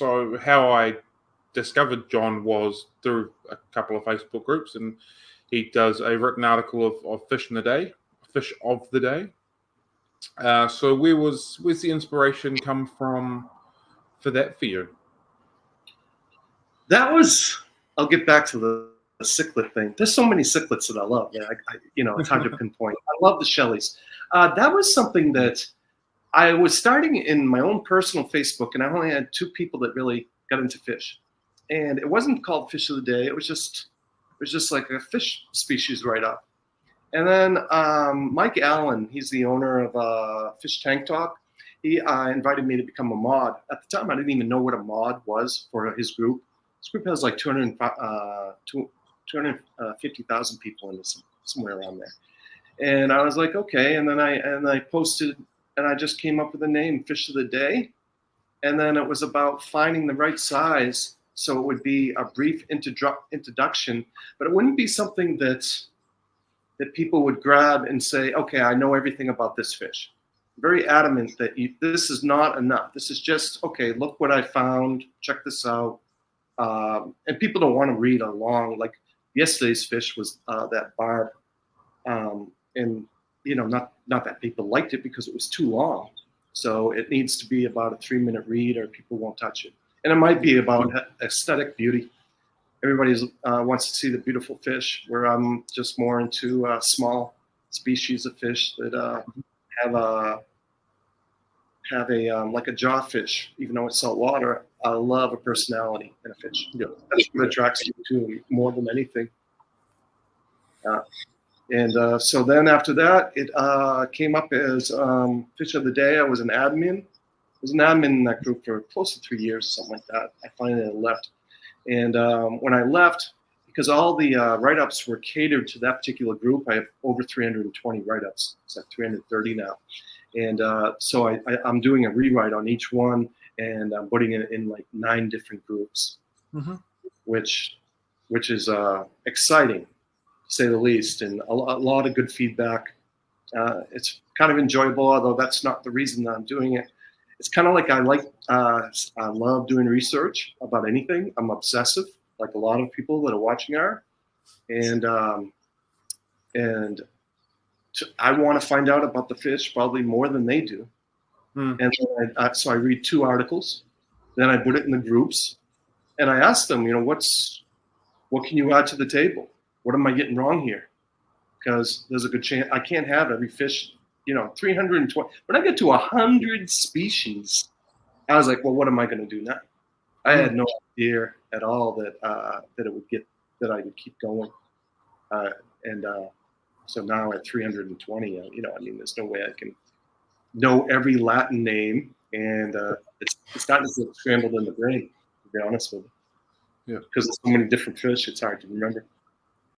So how I discovered John was through a couple of Facebook groups, and he does a written article of fish of the day. So where's the inspiration come from for that for you? That was, I'll get back to the cichlid thing. There's so many cichlids that I love. It's hard to pinpoint. I love the Shelleys. That was something that I was starting in my own personal Facebook, and I only had 2 people that really got into fish. And it wasn't called Fish of the Day. It was just like a fish species write-up. And then Mike Allen, he's the owner of Fish Tank Talk. He invited me to become a mod. At the time, I didn't even know what a mod was for his group. This group has like 250,000 people in this, somewhere around there. And I was like, okay. And then I posted, and I just came up with the name Fish of the Day. And then it was about finding the right size. So it would be a brief introduction, but it wouldn't be something that people would grab and say, okay, I know everything about this fish. Very adamant that this is not enough. This is just, okay, look what I found, check this out. And people don't want to read along. Like yesterday's fish was that barb. And, not that people liked it because it was too long. So it needs to be about a 3-minute read or people won't touch it. And it might be about aesthetic beauty. Everybody wants to see the beautiful fish, where I'm just more into small species of fish that have a like a jawfish. Even though it's saltwater, I love a personality in a fish. Yeah. That's what attracts you to more than anything. So then after that, it came up as Fish of the Day. I was an admin. I was an admin in that group for close to 3 years, something like that. I finally left. And when I left, because all the write-ups were catered to that particular group, I have over 320 write-ups. It's like 330 now. And so I'm doing a rewrite on each one, and I'm putting it in like 9 different groups, which is exciting, to say the least, and a lot of good feedback. It's kind of enjoyable, although that's not the reason that I'm doing it. It's kind of like I love doing research about anything. I'm obsessive, like a lot of people that are watching are, and I want to find out about the fish probably more than they do. And so I read 2 articles, then I put it in the groups, and I ask them, what can you add to the table? What am I getting wrong here? Because there's a good chance I can't have every fish. 320. When I get to 100 species, I was like, well, what am I going to do now? I had no idea at all that I would keep going. So now at 320, there's no way I can know every Latin name, and it's not just scrambled in the brain, to be honest with you. Yeah. Because there's so many different fish, it's hard to remember.